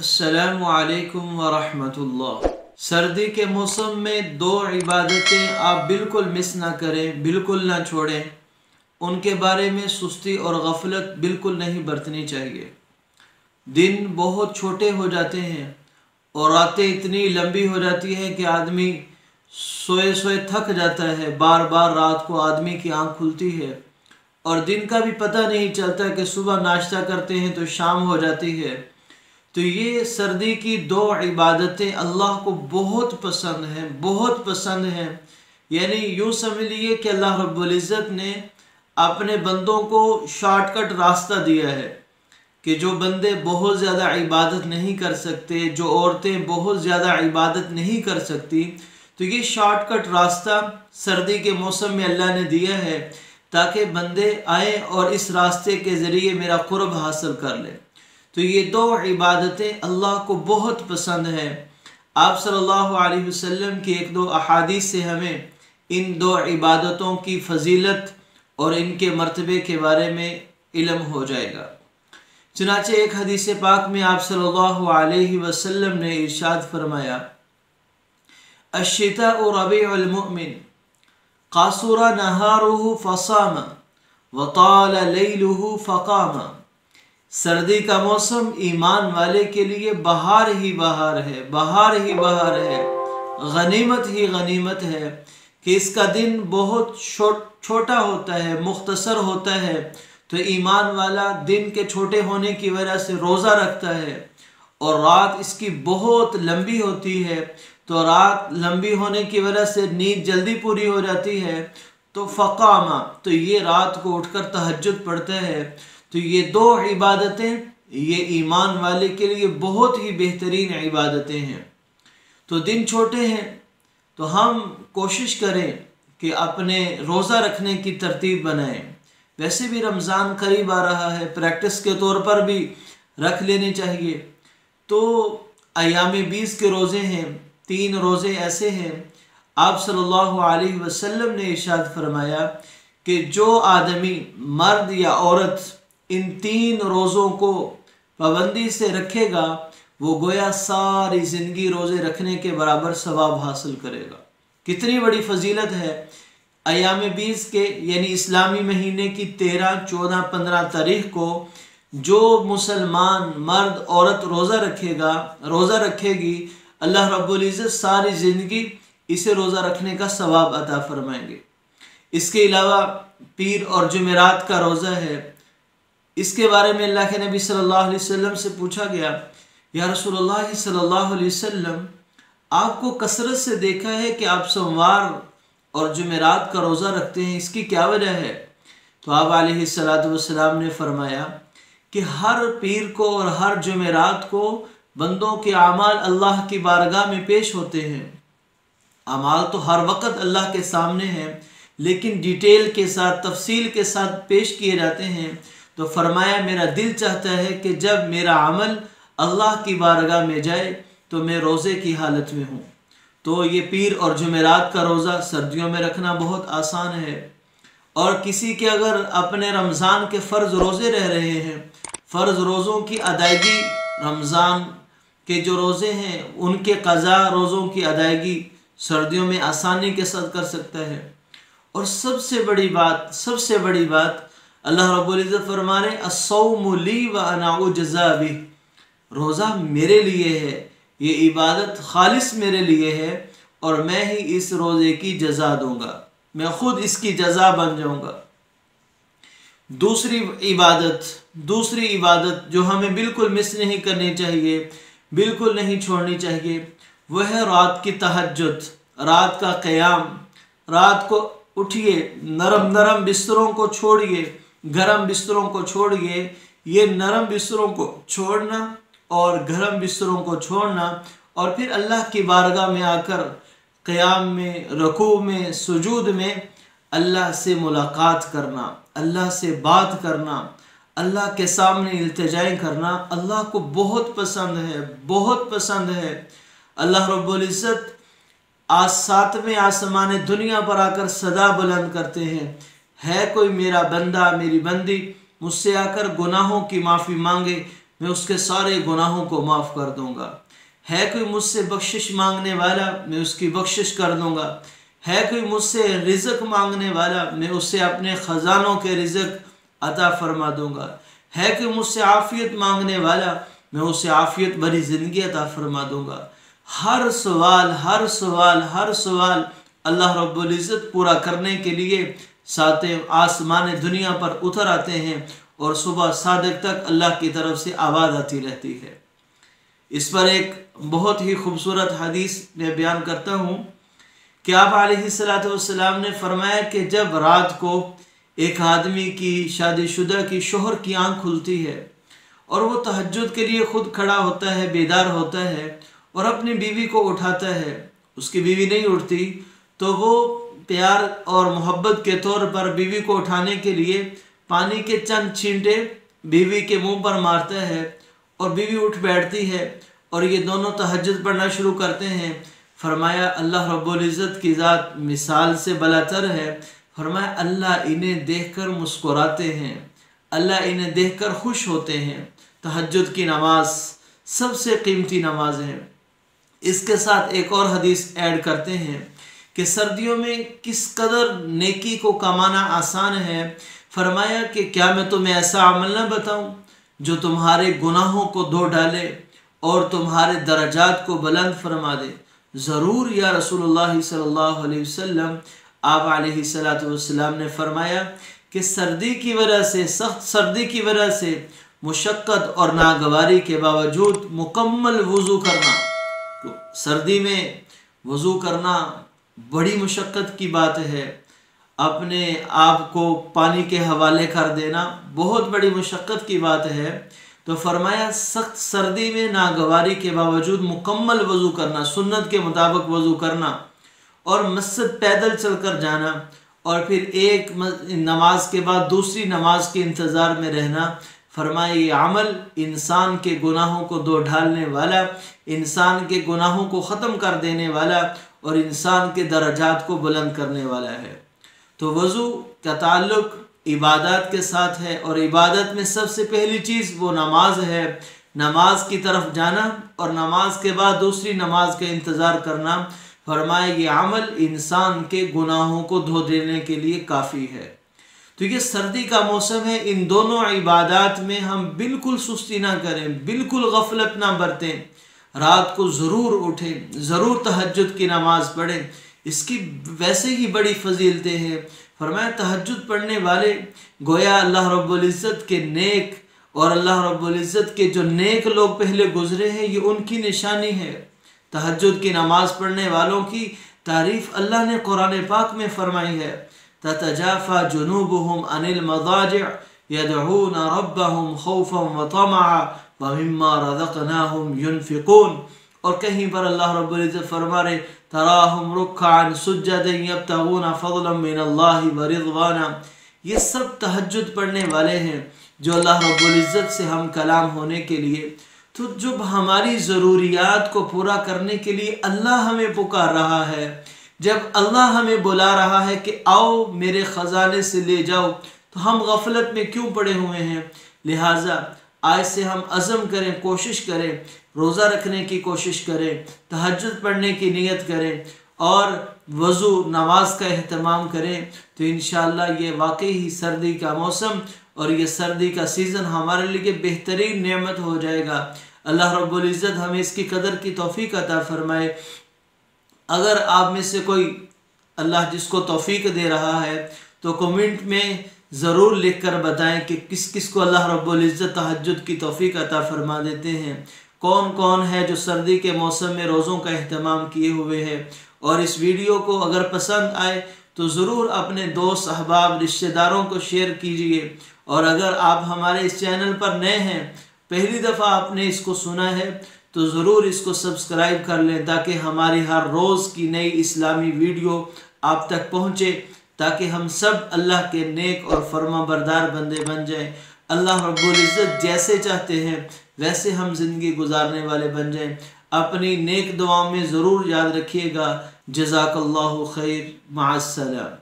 अस्सलामु अलैकुम वरहमतुल्लाह। सर्दी के मौसम में दो इबादतें आप बिल्कुल मिस ना करें, बिल्कुल ना छोड़ें। उनके बारे में सुस्ती और गफलत बिल्कुल नहीं बरतनी चाहिए। दिन बहुत छोटे हो जाते हैं और रातें इतनी लंबी हो जाती हैं कि आदमी सोए सोए थक जाता है। बार बार रात को आदमी की आंख खुलती है और दिन का भी पता नहीं चलता कि सुबह नाश्ता करते हैं तो शाम हो जाती है। तो ये सर्दी की दो इबादतें अल्लाह को बहुत पसंद हैं, बहुत पसंद हैं। यानी यूँ समझ लीजिए कि अल्लाह रब्बुल इज़्ज़त ने अपने बंदों को शॉर्टकट रास्ता दिया है कि जो बंदे बहुत ज़्यादा इबादत नहीं कर सकते, जो औरतें बहुत ज़्यादा इबादत नहीं कर सकती, तो ये शॉर्टकट रास्ता सर्दी के मौसम में अल्लाह ने दिया है ताकि बंदे आए और इस रास्ते के ज़रिए मेरा कुर्ब हासिल कर लें। तो ये दो इबादतें अल्लाह को बहुत पसंद है। आप सल्लल्लाहु अलैहि वसल्लम की एक दो अहादीस से हमें इन दो इबादतों की फजीलत और इनके मर्तबे के बारे में इल्म हो जाएगा। चुनाचे एक हदीस पाक में आप सल्लल्लाहु अलैहि वसल्लम ने इरशाद फरमाया, अश्शिताउ रबीउल मुमिन क़ासुरा नहारुहु फसामा व ताला लैलुहु फकामा। सर्दी का मौसम ईमान वाले के लिए बहार ही बहार है, बहार ही बहार है, गनीमत ही गनीमत है कि इसका दिन बहुत छोटा होता है, मुख्तसर होता है। तो ईमान वाला दिन के छोटे होने की वजह से रोज़ा रखता है और रात इसकी बहुत लंबी होती है, तो रात लंबी होने की वजह से नींद जल्दी पूरी हो जाती है। तो फ़कामा, तो ये रात को उठकर तहज्जुद पढ़ता है। तो ये दो इबादतें ये ईमान वाले के लिए बहुत ही बेहतरीन इबादतें हैं। तो दिन छोटे हैं तो हम कोशिश करें कि अपने रोज़ा रखने की तरतीब बनाएं। वैसे भी रमज़ान करीब आ रहा है, प्रैक्टिस के तौर पर भी रख लेने चाहिए। तो अय्याम 20 के रोज़े हैं, 3 रोज़े ऐसे हैं। आप सल्लल्लाहु अलैहि वसल्लम ने इरशाद फरमाया कि जो आदमी मर्द या औरत इन 3 रोज़ों को पाबंदी से रखेगा वो गोया सारी ज़िंदगी रोज़े रखने के बराबर सवाब हासिल करेगा। कितनी बड़ी फजीलत है। अय्याम 20 के यानी इस्लामी महीने की 13, 14, 15 तारीख को जो मुसलमान मर्द औरत रोज़ा रखेगा, रोज़ा रखेगी, अल्लाह रब्बुल इज़्ज़त सारी ज़िंदगी इसे रोज़ा रखने का सवाब अता फरमाएंगे। इसके अलावा पीर और जुमेरात का रोज़ा है। इसके बारे में अल्लाह के नबी सल्लल्लाहु अलैहि वसल्लम से पूछा गया, या रसूलुल्लाह सल्लल्लाहु अलैहि वसल्लम, आपको कसरत से देखा है कि आप सोमवार और जुमेरात का रोज़ा रखते हैं, इसकी क्या वजह है? तो आप अलैहिस्सलातु वस्सलाम ने फरमाया कि हर पीर को और हर जुमेरात को बंदों के अमाल अल्लाह की बारगाह में पेश होते हैं। अमाल तो हर वक्त अल्लाह के सामने हैं, लेकिन डिटेल के साथ, तफसील के साथ पेश किए जाते हैं। तो फरमाया मेरा दिल चाहता है कि जब मेरा अमल अल्लाह की बारगाह में जाए तो मैं रोज़े की हालत में हूँ। तो ये पीर और जुमेरात का रोज़ा सर्दियों में रखना बहुत आसान है। और किसी के अगर अपने रमज़ान के फ़र्ज़ रोज़े रह रहे हैं, फ़र्ज़ रोज़ों की अदायगी, रमज़ान के जो रोज़े हैं उनके क़ज़ा रोज़ों की अदायगी सर्दियों में आसानी के साथ कर सकता है। और सबसे बड़ी बात अल्लाह रब्बुल इज़्ज़त फरमा रहे, अस्सौमु ली व अना उज्ज़ा बिह, रोज़ा मेरे लिए है, ये इबादत खालिस मेरे लिए है और मैं ही इस रोज़े की जज़ा दूंगा, मैं खुद इसकी जज़ा बन जाऊंगा। दूसरी इबादत जो हमें बिल्कुल मिस नहीं करनी चाहिए, बिल्कुल नहीं छोड़नी चाहिए, वह है रात की तहज्जुद, रात का क़याम। रात को उठिए, नरम बिस्तरों को छोड़िए, गरम बिस्तरों को छोड़िए। ये नरम बिस्तरों को छोड़ना और गरम बिस्तरों को छोड़ना और फिर अल्लाह की बारगाह में आकर क़याम में, रुकू में, सुजूद में अल्लाह से मुलाकात करना, अल्लाह से बात करना, अल्लाह के सामने इल्तिजाएं करना अल्लाह को बहुत पसंद है, बहुत पसंद है। अल्लाह रब्बुल इज़्ज़त आज 7वें आसमान दुनिया पर आकर सदा बुलंद करते हैं, है कोई मेरा बंदा, मेरी बंदी मुझसे आकर गुनाहों की माफ़ी मांगे, मैं उसके सारे गुनाहों को माफ़ कर दूंगा। है कोई मुझसे बख्शिश मांगने वाला, मैं उसकी बख्शिश कर दूंगा। है कोई मुझसे रिज़्क मांगने वाला, मैं उसे अपने ख़जानों के रिज़्क अता फरमा दूंगा। है कोई मुझसे आफ़ियत मांगने वाला, मैं उसे आफ़ियत भरी ज़िंदगी अता फरमा दूंगा। हर सवाल हर सवाल हर सवाल अल्लाह रब्बुल इज़्ज़त पूरा करने के लिए सातवें आसमान दुनिया पर उतर आते हैं और सुबह सादिक तक अल्लाह की तरफ से आवाज़ आती रहती है। इस पर एक बहुत ही खूबसूरत हदीस में बयान करता हूँ कि आप अलैहिस्सलाम ने फरमाया कि जब रात को एक आदमी की शादीशुदा की शोहर की आँख खुलती है और वो तहज्जुद के लिए खुद खड़ा होता है, बेदार होता है और अपनी बीवी को उठाता है, उसकी बीवी नहीं उठती तो वो प्यार और मोहब्बत के तौर पर बीवी को उठाने के लिए पानी के चंद छींटे बीवी के मुंह पर मारता है और बीवी उठ बैठती है और ये दोनों तहज्जुद पढ़ना शुरू करते हैं। फरमाया अल्लाह रब्बुल इज़्ज़त की ज़ात मिसाल से बलातर है। फरमाया अल्लाह इन्हें देखकर मुस्कुराते हैं, अल्लाह इन्हें देखकर खुश होते हैं। तहज्जुद की नमाज सबसे कीमती नमाज है। इसके साथ एक और हदीस ऐड करते हैं कि सर्दियों में किस कदर नेकी को कमाना आसान है। फरमाया कि क्या मैं तुम्हें ऐसा अमल न बताऊं जो तुम्हारे गुनाहों को धो डाले और तुम्हारे दर्जात को बुलंद फरमा दे। ज़रूर या रसूलुल्लाह सल्लल्लाहु अलैहि वसल्लम, आप अलैहिस्सलातु वस्सलाम ने फरमाया कि सर्दी की वजह से, सख्त सर्दी की वजह से मुशक्क़त और नागवारी के बावजूद मुकम्मल वज़ू करना, तो सर्दी में वज़ू करना बड़ी मुशक्क़त की बात है। अपने आप को पानी के हवाले कर देना बहुत बड़ी मुशक्क़त की बात है। तो फरमाया सख्त सर्दी में नागवारी के बावजूद मुकम्मल वज़ू करना, सुन्नत के मुताबिक वज़ू करना और मस्जिद पैदल चलकर जाना और फिर एक नमाज के बाद दूसरी नमाज के इंतज़ार में रहना। फरमाया ये अमल इंसान के गुनाहों को धो डालने वाला, इंसान के गुनाहों को ख़त्म कर देने वाला और इंसान के दर्जात को बुलंद करने वाला है। तो वज़ू का ताल्लुक़ इबादत के साथ है और इबादत में सबसे पहली चीज़ वो नमाज है। नमाज की तरफ जाना और नमाज के बाद दूसरी नमाज का इंतज़ार करना। फरमाया ये अमल इंसान के गुनाहों को धो देने के लिए काफ़ी है। तो ये सर्दी का मौसम है, इन दोनों इबादत में हम बिल्कुल सुस्ती ना करें, बिल्कुल गफलत ना बरतें। रात को ज़रूर उठें, ज़रूर तहज्जुद की नमाज़ पढ़ें। इसकी वैसे ही बड़ी फजीलतें हैं। फरमाया तहज्जुद पढ़ने वाले गोया अल्लाह रब्बुल इज़्ज़त के नेक और अल्लाह रब्बुल इज़्ज़त के जो नेक लोग पहले गुजरे हैं ये उनकी निशानी है। तहज्जुद की नमाज़ पढ़ने वालों की तारीफ़ अल्लाह ने कुरान पाक में फरमाई है। ततजाफ़ा जुनूबुहुम अनिल मज़ाजिअ यदऊना रब्बहुम खौफ़न व तमअ व मिम्मा रज़क़नाहुम युनफ़िक़ून। और कहीं पर अल्लाह रब्बुल इज़्ज़त फरमा रहे तराहुम रुक्अन सुज्जदन यब्तगूना फ़ज़लन मिनल्लाहि व रिज़वाना। ये सब तहज्जुद पढ़ने वाले हैं जो अल्लाह रब्बुल इज़्ज़त से हम कलाम होने के लिए, तो जब हमारी ज़रूरियात को पूरा करने के लिए अल्लाह हमें पुकार रहा है, जब अल्लाह हमें बुला रहा है कि आओ मेरे ख़जाने से ले जाओ, तो हम गफलत में क्यों पड़े हुए हैं। लिहाजा आज से हम अज़म करें, कोशिश करें, रोज़ा रखने की कोशिश करें, तहज्जुद पढ़ने की नियत करें और वज़ू नमाज का एहतमाम करें। तो इंशाअल्लाह ये वाकई ही सर्दी का मौसम और ये सर्दी का सीज़न हमारे लिए बेहतरीन नेमत हो जाएगा। अल्लाह रब्बुल इज़्ज़त हमें इसकी कदर की तौफ़ीक अता फ़रमाए। अगर आप में से कोई अल्लाह जिसको तौफ़ीक दे रहा है तो कमेंट में ज़रूर लिख कर बताएँ कि किस किस को अल्लाह रब्बुल इज़्ज़त तहज्जुद की तौफ़ीक अता फ़रमा देते हैं, कौन कौन है जो सर्दी के मौसम में रोज़ों का अहतमाम किए हुए हैं। और इस वीडियो को अगर पसंद आए तो ज़रूर अपने दोस्त अहबाब रिश्तेदारों को शेयर कीजिए। और अगर आप हमारे इस चैनल पर नए हैं, पहली दफ़ा आपने इसको सुना है, तो ज़रूर इसको सब्सक्राइब कर लें ताकि हमारी हर रोज़ की नई इस्लामी वीडियो आप तक पहुँचे, ताकि हम सब अल्लाह के नेक और फर्मा बरदार बंदे बन जाएं। अल्लाह रब्बुल इज़्ज़त जैसे चाहते हैं वैसे हम ज़िंदगी गुजारने वाले बन जाएं। अपनी नेक दुआओं में ज़रूर याद रखिएगा। जज़ाकल्लाहु खैर, माअस्सलाम।